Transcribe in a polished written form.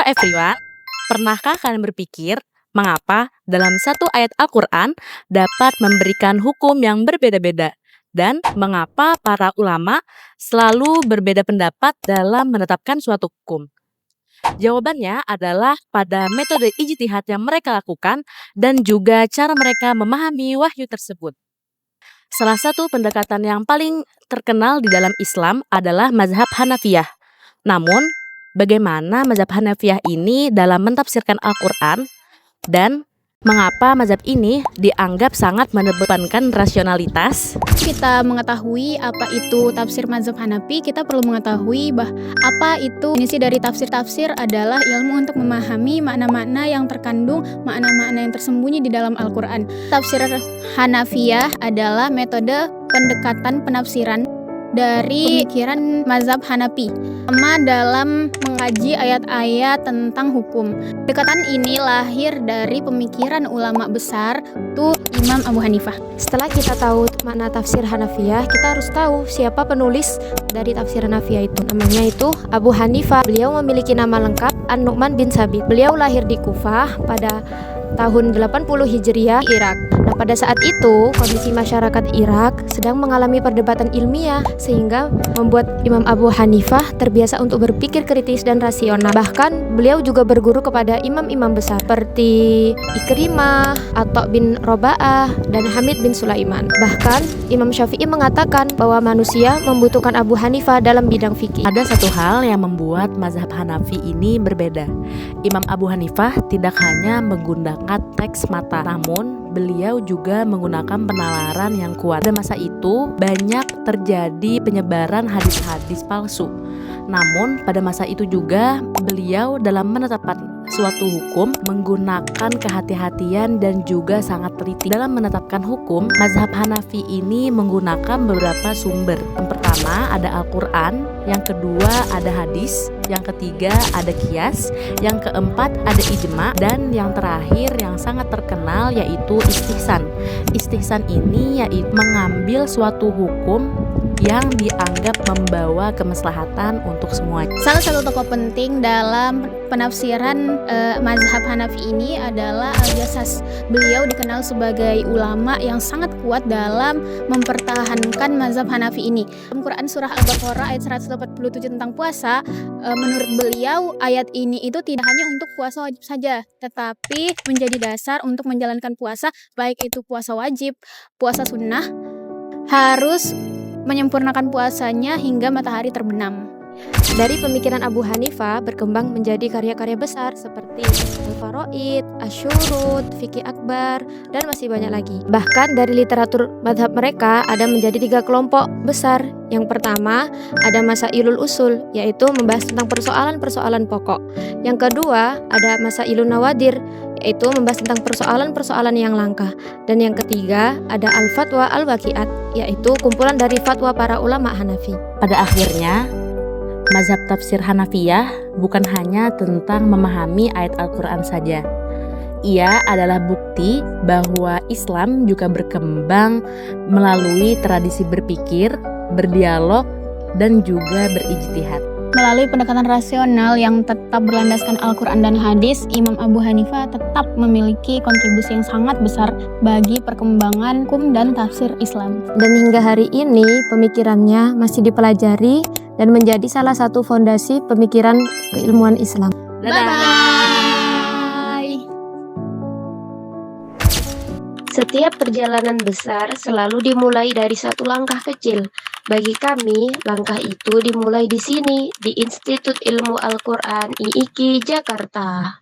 everyone, pernahkah kalian berpikir mengapa dalam satu ayat Al-Quran dapat memberikan hukum yang berbeda-beda? Dan mengapa para ulama selalu berbeda pendapat dalam menetapkan suatu hukum? Jawabannya adalah pada metode ijtihad yang mereka lakukan dan juga cara mereka memahami wahyu tersebut. Salah satu pendekatan yang paling terkenal di dalam Islam adalah mazhab Hanafiyah. Namun, bagaimana mazhab Hanafiyah ini dalam mentafsirkan Al-Quran dan mengapa mazhab ini dianggap sangat mengedepankan rasionalitas? Kita mengetahui apa itu tafsir mazhab Hanafi, kita perlu mengetahui apa itu definisi dari tafsir adalah ilmu untuk memahami makna-makna yang terkandung, makna-makna yang tersembunyi di dalam Al-Quran. Tafsir Hanafiyah adalah metode pendekatan penafsiran dari pemikiran mazhab Hanafi dalam mengkaji ayat-ayat tentang hukum. Pendekatan ini lahir dari pemikiran ulama besar itu Imam Abu Hanifah. Setelah kita tahu makna tafsir Hanafiyah, kita harus tahu siapa penulis dari tafsir Hanafiyah itu. Namanya itu Abu Hanifah. Beliau memiliki nama lengkap An-Nu'man bin Sabit. Beliau lahir di Kufah pada tahun 80 Hijriah, Irak. Nah, pada saat itu kondisi masyarakat Irak sedang mengalami perdebatan ilmiah sehingga membuat Imam Abu Hanifah terbiasa untuk berpikir kritis dan rasional. Bahkan beliau juga berguru kepada imam-imam besar seperti Ikrimah, Atha bin Roba'ah, dan Hamid bin Sulaiman. Bahkan Imam Syafi'i mengatakan bahwa manusia membutuhkan Abu Hanifah dalam bidang fikih. Ada satu hal yang membuat mazhab Hanafi ini berbeda. Imam Abu Hanifah tidak hanya menggunakan teks mata, namun beliau juga menggunakan penalaran yang kuat. Pada masa itu banyak terjadi penyebaran hadis-hadis palsu. Namun pada masa itu juga beliau dalam menetapkan suatu hukum menggunakan kehati-hatian dan juga sangat teliti. Dalam menetapkan hukum, mazhab Hanafi ini menggunakan beberapa sumber. Yang pertama ada Al-Quran, yang kedua ada hadis, yang ketiga ada qiyas, yang keempat ada ijma, dan yang terakhir yang sangat terkenal yaitu istihsan. Istihsan ini yaitu mengambil suatu hukum yang dianggap membawa kemaslahatan untuk semuanya. Salah satu tokoh penting dalam penafsiran mazhab Hanafi ini adalah Al-Jassas. Beliau dikenal sebagai ulama yang sangat kuat dalam mempertahankan mazhab Hanafi ini. Dalam Quran surah Al-Baqarah ayat 187 tentang puasa, menurut beliau ayat ini itu tidak hanya untuk puasa wajib saja, tetapi menjadi dasar untuk menjalankan puasa, baik itu puasa wajib, puasa sunnah, harus menyempurnakan puasanya hingga matahari terbenam. Dari pemikiran Abu Hanifah berkembang menjadi karya-karya besar seperti Al-Faraid, Asy-Syurut, Fiqih Akbar, dan masih banyak lagi. Bahkan dari literatur madhab mereka ada menjadi 3 kelompok besar. Yang pertama ada Masailul Usul, yaitu membahas tentang persoalan-persoalan pokok. Yang kedua ada Masailun Nawadir, yaitu membahas tentang persoalan-persoalan yang langka. Dan yang ketiga ada Al-Fatwa Al-Waqi'at, yaitu kumpulan dari fatwa para ulama Hanafi. Pada akhirnya, mazhab tafsir Hanafiyah bukan hanya tentang memahami ayat Al-Quran saja. Ia adalah bukti bahwa Islam juga berkembang melalui tradisi berpikir, berdialog, dan juga berijtihad. Melalui pendekatan rasional yang tetap berlandaskan Al-Quran dan hadis, Imam Abu Hanifah tetap memiliki kontribusi yang sangat besar bagi perkembangan hukum dan tafsir Islam. Dan hingga hari ini pemikirannya masih dipelajari dan menjadi salah satu fondasi pemikiran keilmuan Islam. Bye-bye! Setiap perjalanan besar selalu dimulai dari satu langkah kecil. Bagi kami, langkah itu dimulai di sini, di Institut Ilmu Al-Quran IIKI Jakarta.